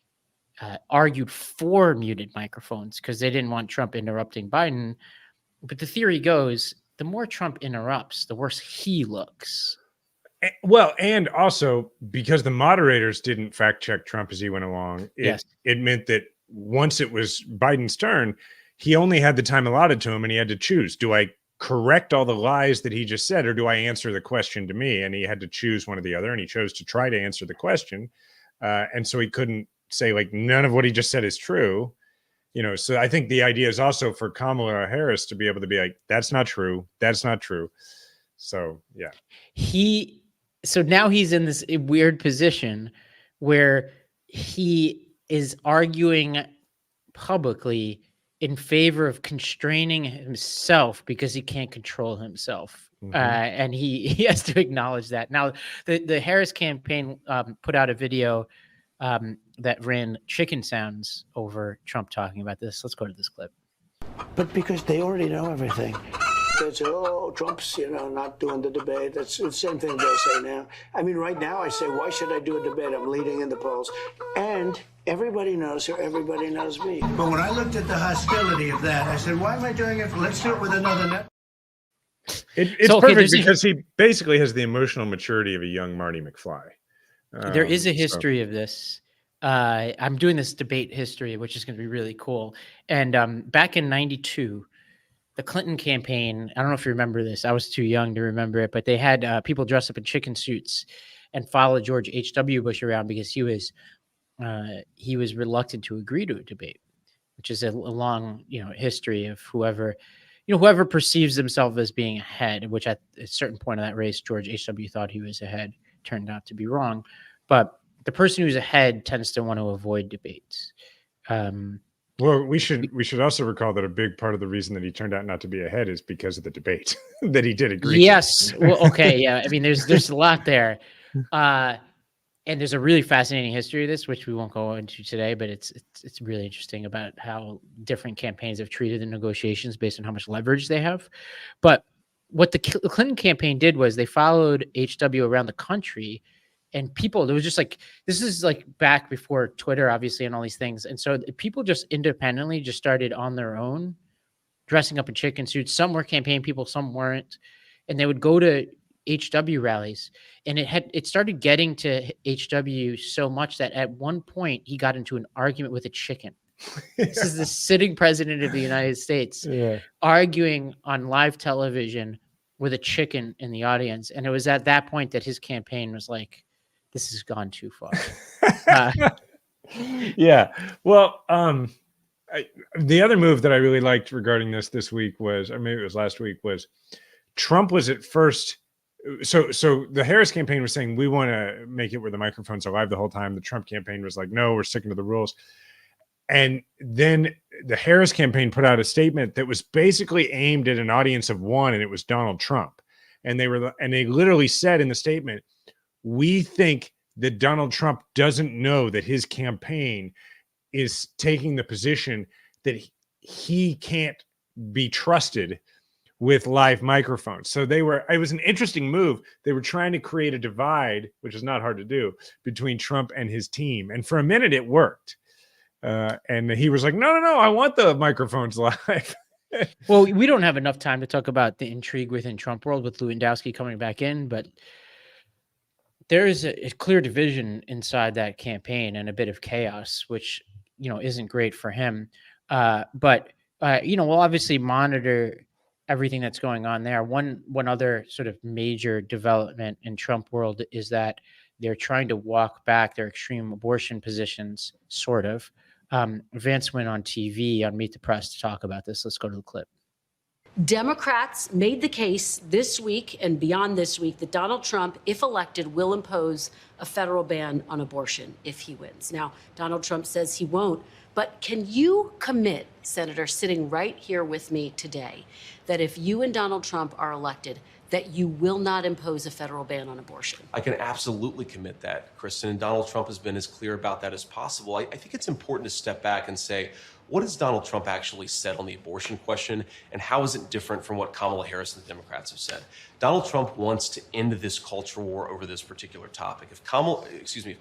[SPEAKER 2] argued for muted microphones because they didn't want Trump interrupting Biden. But the theory goes, the more Trump interrupts, the worse he looks.
[SPEAKER 1] Well, and also because the moderators didn't fact check Trump as he went along, it meant that once it was Biden's turn, he only had the time allotted to him and he had to choose. Do I correct all the lies that he just said, or do I answer the question to me? And he had to choose one or the other, and he chose to try to answer the question. And so he couldn't say like none of what he just said is true. So I think the idea is also for Kamala Harris to be able to be like, that's not true. That's not true. So, yeah. So
[SPEAKER 2] now he's in this weird position where he is arguing publicly in favor of constraining himself because he can't control himself. And he has to acknowledge that. Now, the Harris campaign put out a video that ran chicken sounds over Trump talking about this. Let's go to this clip.
[SPEAKER 5] But because they already know everything. They say, oh, Trump's, not doing the debate. That's the same thing they'll say now. I mean, right now I say, why should I do a debate? I'm leading in the polls. And everybody knows her. Everybody knows me.
[SPEAKER 4] But when I looked at the hostility of that, I said, why am I doing it? Let's do it with another net.
[SPEAKER 1] It's
[SPEAKER 2] So, okay,
[SPEAKER 1] perfect because he basically has the emotional maturity of a young Marty McFly.
[SPEAKER 2] There is a history of this. I'm doing this debate history, which is going to be really cool. And back in '92, the Clinton campaign, I don't know if you remember this. I was too young to remember it, but they had people dress up in chicken suits and follow George H.W. Bush around because he was reluctant to agree to a debate, which is a long, history of whoever perceives themselves as being ahead, which at a certain point of that race, George H.W. thought he was ahead, turned out to be wrong. But the person who's ahead tends to want to avoid debates.
[SPEAKER 1] Well, we should also recall that a big part of the reason that he turned out not to be ahead is because of the debate that he did agree.
[SPEAKER 2] Yes. To. Well, okay. Yeah. I mean, there's a lot there. And there's a really fascinating history of this, which we won't go into today, but it's really interesting about how different campaigns have treated the negotiations based on how much leverage they have. But what the Clinton campaign did was they followed HW around the country, and people, there was just like, this is like back before Twitter, obviously, and all these things. And so people just independently just started on their own, dressing up in chicken suits. Some were campaign people, some weren't. And they would go to HW rallies, and it started getting to HW so much that at one point he got into an argument with a chicken. This is the sitting president of the United States arguing on live television with a chicken in the audience. And it was at that point that his campaign was like, this has gone too far.
[SPEAKER 1] Yeah. Well, the other move that I really liked regarding this week was, or maybe it was last week, was Trump was at first. So the Harris campaign was saying, we want to make it where the microphones are live the whole time. The Trump campaign was like, no, we're sticking to the rules. And then the Harris campaign put out a statement that was basically aimed at an audience of one, and it was Donald Trump. And they literally said in the statement, we think that Donald Trump doesn't know that his campaign is taking the position that he can't be trusted with live microphones. So it was an interesting move. They were trying to create a divide, which is not hard to do, between Trump and his team. And for a minute it worked. And he was like, no, I want the microphones live.
[SPEAKER 2] Well, we don't have enough time to talk about the intrigue within Trump world with Lewandowski coming back in, but there is a clear division inside that campaign and a bit of chaos, which, isn't great for him. But we'll obviously monitor everything that's going on there. One other sort of major development in Trump world is that they're trying to walk back their extreme abortion positions, sort of. Vance went on TV on Meet the Press to talk about this. Let's go to the clip.
[SPEAKER 6] Democrats made the case this week and beyond this week that Donald Trump, if elected, will impose a federal ban on abortion if he wins. Now, Donald Trump says he won't, but can you commit, Senator, sitting right here with me today, that if you and Donald Trump are elected, that you will not impose a federal ban on abortion?
[SPEAKER 7] I can absolutely commit that, Kristen, and Donald Trump has been as clear about that as possible. I think it's important to step back and say, what has Donald Trump actually said on the abortion question, and how is it different from what Kamala Harris and the Democrats have said? Donald Trump wants to end this culture war over this particular topic. If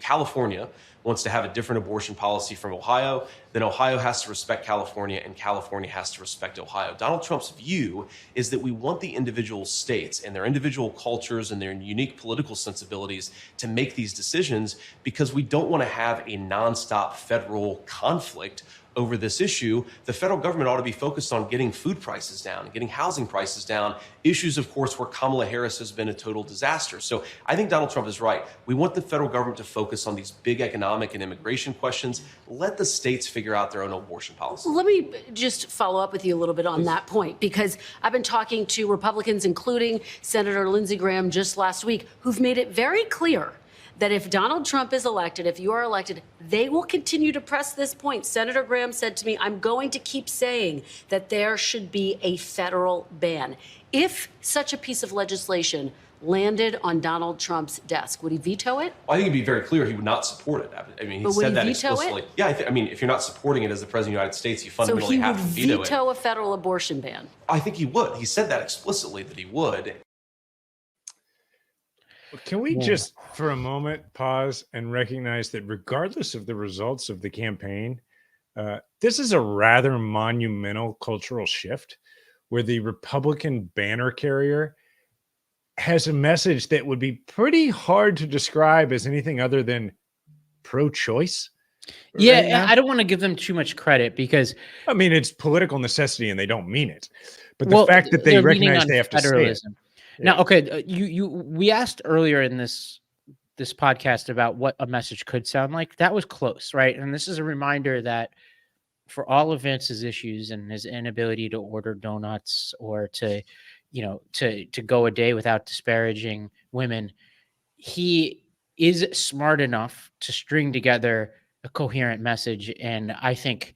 [SPEAKER 7] California wants to have a different abortion policy from Ohio, then Ohio has to respect California and California has to respect Ohio. Donald Trump's view is that we want the individual states and their individual cultures and their unique political sensibilities to make these decisions because we don't want to have a nonstop federal conflict over this issue. The federal government ought to be focused on getting food prices down, getting housing prices down, issues, of course, where Kamala Harris has been a total disaster. So I think Donald Trump is right. We want the federal government to focus on these big economic and immigration questions. Let the states figure out their own abortion policy.
[SPEAKER 6] Let me just follow up with you a little bit on that point, because I've been talking to Republicans, including Senator Lindsey Graham just last week, who've made it very clear that if Donald Trump is elected, if you are elected, they will continue to press this point. Senator Graham said to me, I'm going to keep saying that there should be a federal ban. If such a piece of legislation landed on Donald Trump's desk, would he veto it?
[SPEAKER 7] Well, I think it'd be very clear he would not support it. I mean, he
[SPEAKER 6] But would
[SPEAKER 7] said
[SPEAKER 6] he
[SPEAKER 7] that
[SPEAKER 6] veto
[SPEAKER 7] explicitly.
[SPEAKER 6] it?
[SPEAKER 7] Yeah, I mean, if you're not supporting it as the president of the United States, you
[SPEAKER 6] So
[SPEAKER 7] fundamentally
[SPEAKER 6] he would
[SPEAKER 7] have to veto it.
[SPEAKER 6] veto a federal abortion ban.
[SPEAKER 7] I think he would. He said that explicitly that he would.
[SPEAKER 1] Can we just, for a moment, pause and recognize that regardless of the results of the campaign, this is a rather monumental cultural shift where the Republican banner carrier has a message that would be pretty hard to describe as anything other than pro-choice.
[SPEAKER 2] Yeah,
[SPEAKER 1] right now.
[SPEAKER 2] I don't want to give them too much credit because
[SPEAKER 1] I mean, it's political necessity and they don't mean it. But the
[SPEAKER 2] well,
[SPEAKER 1] fact that they
[SPEAKER 2] they're leaning
[SPEAKER 1] recognize
[SPEAKER 2] on
[SPEAKER 1] they have to say it.
[SPEAKER 2] federalism. Now, okay, we asked earlier in this podcast about what a message could sound like. That was close, right? And this is a reminder that for all of Vance's issues and his inability to order donuts or to go a day without disparaging women, he is smart enough to string together a coherent message. And I think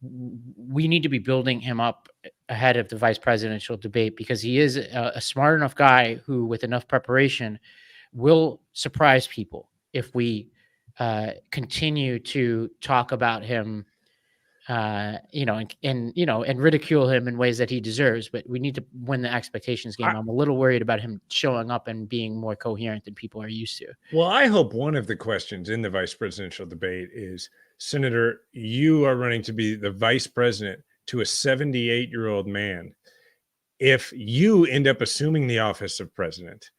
[SPEAKER 2] we need to be building him up ahead of the vice presidential debate because he is a smart enough guy who, with enough preparation, will surprise people if we continue to talk about him, and ridicule him in ways that he deserves. But we need to win the expectations game. I'm a little worried about him showing up and being more coherent than people are used to.
[SPEAKER 1] Well, I hope one of the questions in the vice presidential debate is, Senator, you are running to be the vice president to a 78-year-old man. If you end up assuming the office of president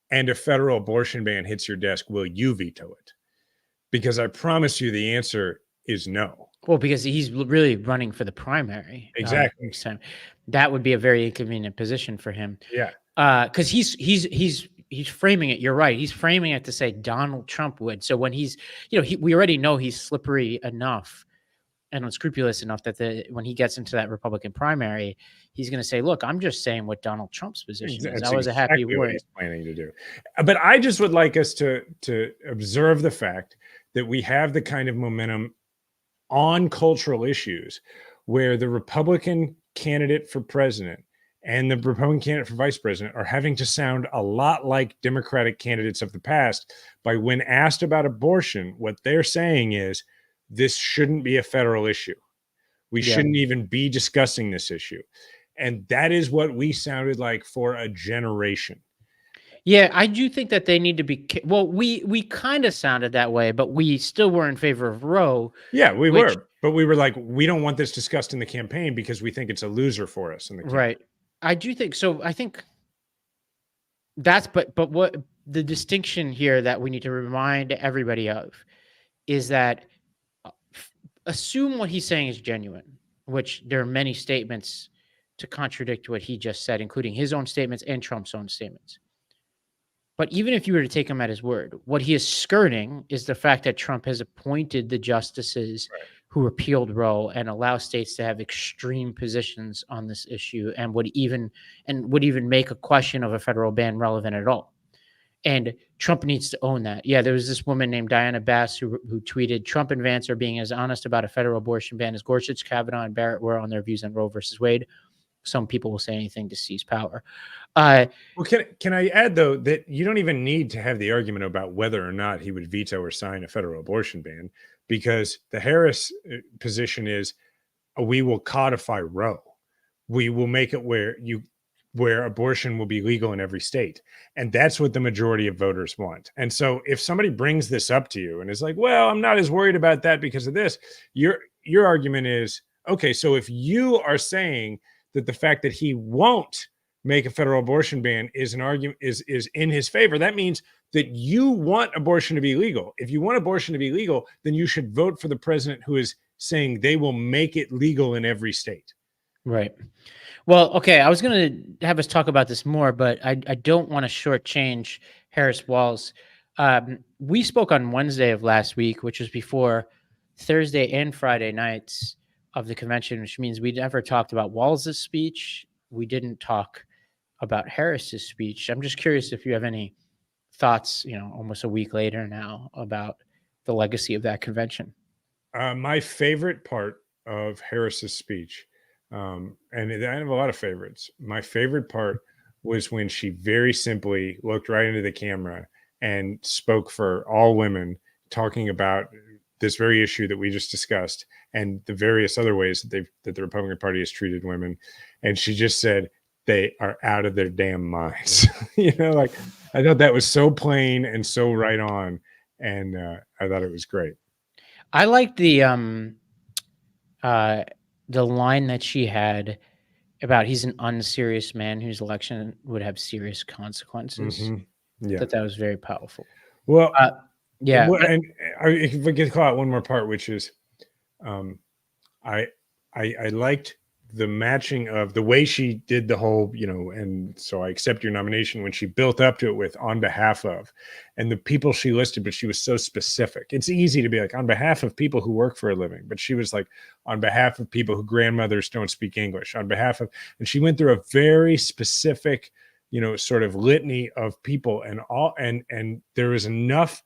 [SPEAKER 1] and a federal abortion ban hits your desk, will you veto it? Because I promise you the answer is no.
[SPEAKER 2] Well, because he's really running for the primary.
[SPEAKER 1] Exactly.
[SPEAKER 2] That would be a very inconvenient position for him.
[SPEAKER 1] Yeah.
[SPEAKER 2] Because he's framing it. You're right. He's framing it to say Donald Trump would. So when he's, we already know he's slippery enough and unscrupulous enough that when he gets into that Republican primary, he's going to say, "Look, I'm just saying what Donald Trump's position is." I was a happy
[SPEAKER 1] what
[SPEAKER 2] word.
[SPEAKER 1] he's planning to do. But I just would like us to observe the fact that we have the kind of momentum on cultural issues where the Republican candidate for president and the Republican candidate for vice president are having to sound a lot like Democratic candidates of the past by when asked about abortion, what they're saying is this shouldn't be a federal issue. We shouldn't even be discussing this issue. And that is what we sounded like for a generation.
[SPEAKER 2] Yeah, I do think that they need to be. Well, we kind of sounded that way, but we still were in favor of Roe.
[SPEAKER 1] Yeah, we were. But we were like, we don't want this discussed in the campaign because we think it's a loser for us in the campaign.
[SPEAKER 2] Right. I do think so. I think that's but what the distinction here that we need to remind everybody of is that assume what he's saying is genuine, which there are many statements to contradict what he just said, including his own statements and Trump's own statements. But even if you were to take him at his word, what he is skirting is the fact that Trump has appointed the justices who repealed Roe and allow states to have extreme positions on this issue and would even make a question of a federal ban relevant at all. And Trump needs to own that. Yeah, there was this woman named Diana Bass who tweeted, Trump and Vance are being as honest about a federal abortion ban as Gorsuch, Kavanaugh, and Barrett were on their views on Roe versus Wade. Some people will say anything to seize power.
[SPEAKER 1] Well, can I add, though, that you don't even need to have the argument about whether or not he would veto or sign a federal abortion ban, because the Harris position is we will codify Roe. We will make it where abortion will be legal in every state. And that's what the majority of voters want. And so if somebody brings this up to you and is like, well, I'm not as worried about that because of this, your argument is, okay, so if you are saying that the fact that he won't make a federal abortion ban is an argument is in his favor, that means that you want abortion to be legal. If you want abortion to be legal, then you should vote for the president who is saying they will make it legal in every state.
[SPEAKER 2] Right. Well, okay, I was going to have us talk about this more, but I don't want to shortchange Harris Walz. We spoke on Wednesday of last week, which was before Thursday and Friday nights of the convention, which means we never talked about Walz's speech. We didn't talk about Harris's speech. I'm just curious if you have any thoughts, almost a week later now, about the legacy of that convention?
[SPEAKER 1] My favorite part of Harris's speech, and I have a lot of favorites. My favorite part was when she very simply looked right into the camera and spoke for all women, talking about this very issue that we just discussed and the various other ways that the Republican Party has treated women. And she just said, they are out of their damn minds. Like, I thought that was so plain and so right on. And I thought it was great.
[SPEAKER 2] I like the line that she had about he's an unserious man whose election would have serious consequences.
[SPEAKER 1] Mm-hmm. Yeah,
[SPEAKER 2] that was very powerful.
[SPEAKER 1] Well,
[SPEAKER 2] yeah,
[SPEAKER 1] and if we could call out one more part, which is, I liked the matching of the way she did the whole, and so I accept your nomination, when she built up to it with on behalf of, and the people she listed, but she was so specific. It's easy to be like on behalf of people who work for a living, but she was like on behalf of people whose grandmothers don't speak English, on behalf of, and she went through a very specific, sort of litany of people, and there was enough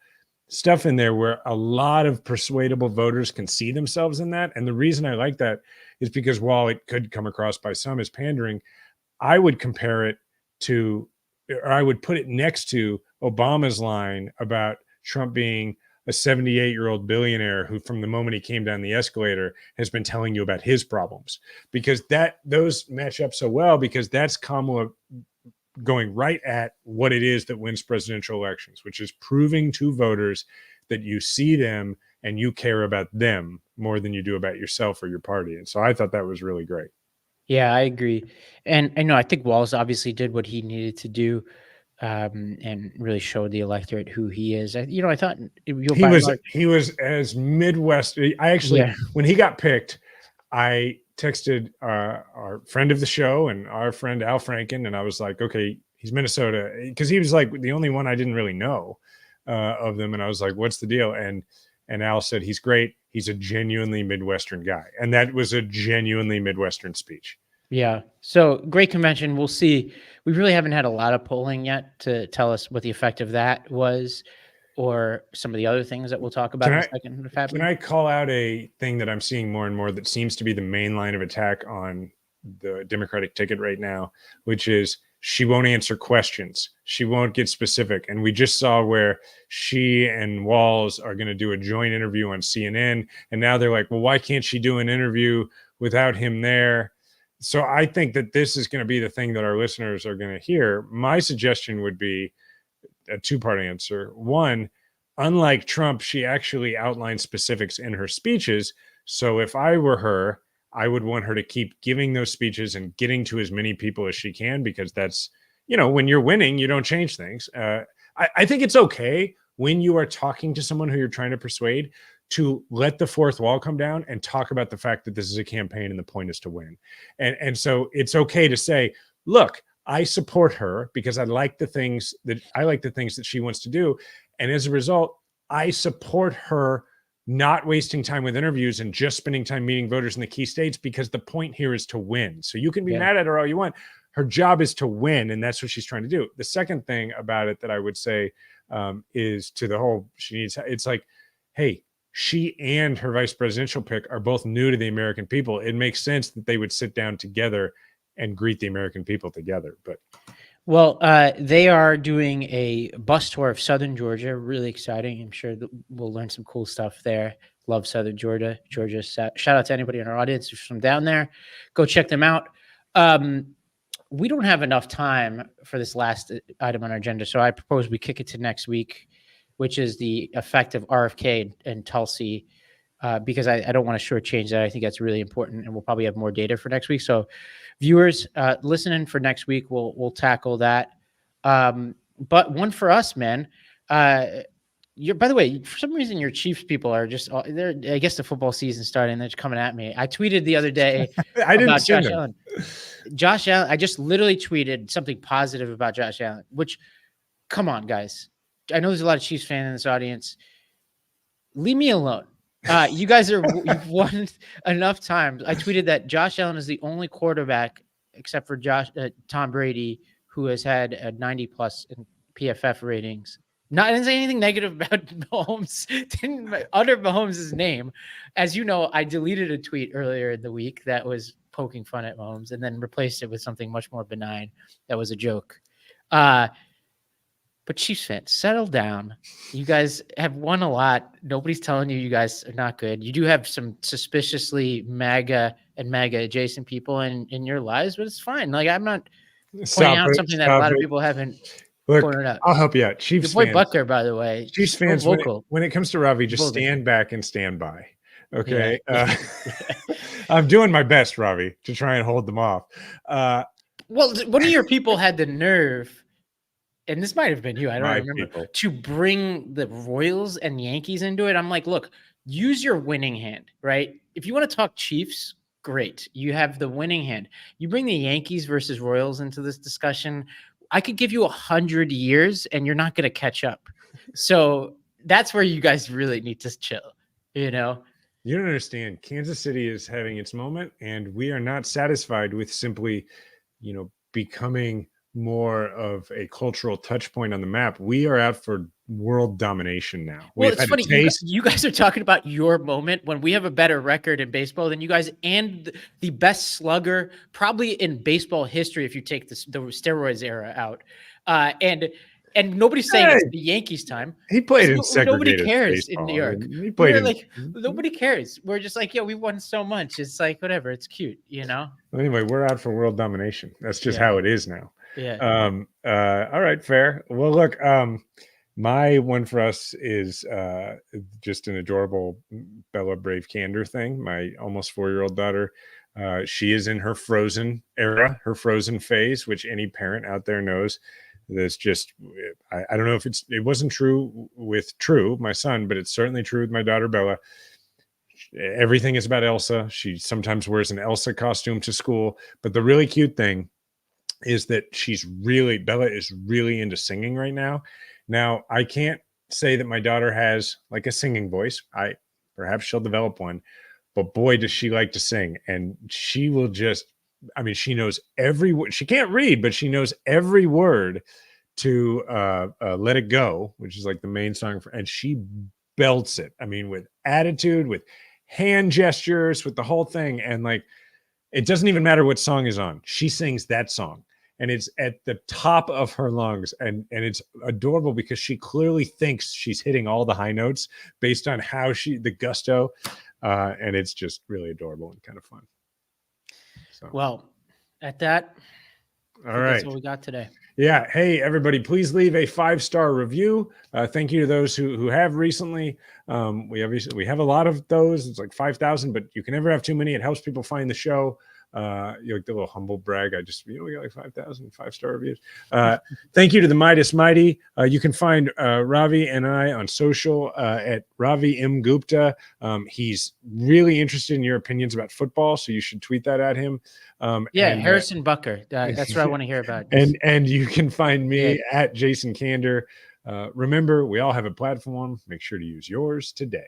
[SPEAKER 1] stuff in there where a lot of persuadable voters can see themselves in that. And the reason I like that is because while it could come across by some as pandering, I would compare it to, or I would put it next to Obama's line about Trump being a 78-year-old billionaire who, from the moment he came down the escalator, has been telling you about his problems, because those match up so well, because that's Kamala going right at what it is that wins presidential elections, which is proving to voters that you see them and you care about them more than you do about yourself or your party. And so I thought that was really great.
[SPEAKER 2] Yeah, I agree. And I know, I think Walz obviously did what he needed to do, and really showed the electorate who he is. I thought
[SPEAKER 1] he was as Midwest. I actually, when he got picked, I texted our friend of the show and our friend Al Franken, and I was like, okay, he's Minnesota, because he was like the only one I didn't really know of them. And I was like, what's the deal? And Al said, he's great. He's a genuinely Midwestern guy. And that was a genuinely Midwestern speech.
[SPEAKER 2] Yeah. So great convention. We'll see. We really haven't had a lot of polling yet to tell us what the effect of that was, or some of the other things that we'll talk about in a second.
[SPEAKER 1] Can I call out a thing that I'm seeing more and more that seems to be the main line of attack on the Democratic ticket right now, which is she won't answer questions. She won't get specific. And we just saw where she and Walz are going to do a joint interview on CNN. And now they're like, well, why can't she do an interview without him there? So I think that this is going to be the thing that our listeners are going to hear. My suggestion would be a two-part answer. One, unlike Trump, she actually outlined specifics in her speeches. So if I were her, I would want her to keep giving those speeches and getting to as many people as she can, because that's, when you're winning, you don't change things. I think it's okay when you are talking to someone who you're trying to persuade to let the fourth wall come down and talk about the fact that this is a campaign and the point is to win. And so it's okay to say, look, I support her because I like the things that she wants to do. And as a result, I support her not wasting time with interviews and just spending time meeting voters in the key states, because the point here is to win. So you can be mad at her all you want. Her job is to win, and that's what she's trying to do. The second thing about it that I would say is to the whole, it's like, hey, she and her vice presidential pick are both new to the American people. It makes sense that they would sit down together and greet the American people together. But
[SPEAKER 2] they are doing a bus tour of Southern Georgia. Really exciting. I'm sure that we'll learn some cool stuff there. Love Southern Georgia. Shout out to anybody in our audience who's from down there. Go check them out. We don't have enough time for this last item on our agenda, so I propose we kick it to next week, which is the effect of RFK and Tulsi, because I don't want to shortchange that. I think that's really important, and we'll probably have more data for next week. So viewers, listen in for next week. We'll tackle that. But one for us, man. By the way, for some reason, your Chiefs people are just, I guess the football season starting, they're just coming at me. I tweeted the other day about Josh Allen. Josh Allen, I just literally tweeted something positive about Josh Allen, which, come on, guys. I know there's a lot of Chiefs fans in this audience. Leave me alone. You guys you've won enough times. I tweeted that Josh Allen is the only quarterback, except for Tom Brady, who has had a 90+ in PFF ratings. Not didn't say anything negative about Mahomes. Didn't utter Mahomes' name. As you know, I deleted a tweet earlier in the week that was poking fun at Mahomes and then replaced it with something much more benign. That was a joke. But Chiefs fans, settle down. You guys have won a lot. Nobody's telling you guys are not good. You do have some suspiciously MAGA and MAGA adjacent people in your lives, but it's fine. Like, I'm not pointing out something that a lot of people haven't pointed out.
[SPEAKER 1] I'll help you out. Chiefs
[SPEAKER 2] Your boy
[SPEAKER 1] fans,
[SPEAKER 2] Butker, by the way.
[SPEAKER 1] Chiefs fans, when it comes to Ravi, just stand back and stand by. Okay.
[SPEAKER 2] Yeah.
[SPEAKER 1] I'm doing my best, Ravi, to try and hold them off.
[SPEAKER 2] Well, one of your people had the nerve, and this might have been you, I don't remember, to bring the Royals and Yankees into it. I'm like, look, use your winning hand, right? If you want to talk Chiefs, great. You have the winning hand. You bring the Yankees versus Royals into this discussion, I could give you 100 years and you're not going to catch up. So that's where you guys really need to chill, you know?
[SPEAKER 1] You don't understand. Kansas City is having its moment, and we are not satisfied with simply, becoming more of a cultural touch point on the map. We are out for world domination now.
[SPEAKER 2] Well, it's funny. You guys are talking about your moment when we have a better record in baseball than you guys, and the best slugger probably in baseball history if you take the steroids era out. And nobody's saying it's the Yankees' time.
[SPEAKER 1] He played in
[SPEAKER 2] Nobody
[SPEAKER 1] segregated
[SPEAKER 2] cares
[SPEAKER 1] baseball.
[SPEAKER 2] in New York.
[SPEAKER 1] He played
[SPEAKER 2] nobody cares. We're just like, we won so much. It's like, whatever. It's cute,
[SPEAKER 1] Anyway, we're out for world domination. That's just how it is now.
[SPEAKER 2] Yeah.
[SPEAKER 1] All right, fair. Well, look, my one for us is just an adorable Bella Brave Kander thing. My almost 4-year-old daughter, she is in her Frozen era, her Frozen phase, which any parent out there knows. That's just, I don't know if it wasn't true with True, my son, but it's certainly true with my daughter, Bella. Everything is about Elsa. She sometimes wears an Elsa costume to school. But the really cute thing is that Bella is really into singing right now. Now, I can't say that my daughter has like a singing voice. Perhaps she'll develop one, but boy, does she like to sing. And she will she knows every word. She can't read, but she knows every word to Let It Go, which is like the main song and she belts it. With attitude, with hand gestures, with the whole thing. And like, it doesn't even matter what song is on. She sings that song and it's at the top of her lungs. And it's adorable because she clearly thinks she's hitting all the high notes based on how the gusto. And it's just really adorable and kind of fun. So.
[SPEAKER 2] Well, at that,
[SPEAKER 1] all right.
[SPEAKER 2] That's what we got today.
[SPEAKER 1] Yeah. Hey, everybody, please leave a 5-star review. Thank you to those who have recently. We have a lot of those. It's like 5,000, but you can never have too many. It helps people find the show. The little humble brag. We got like 5,000 5-star reviews. Thank you to the Midas Mighty. You can find Ravi and I on social at Ravi M. Gupta. He's really interested in your opinions about football, so you should tweet that at him.
[SPEAKER 2] Harrison Butker. That's what I want to hear about.
[SPEAKER 1] And you can find me at Jason Kander. Remember, we all have a platform. Make sure to use yours today.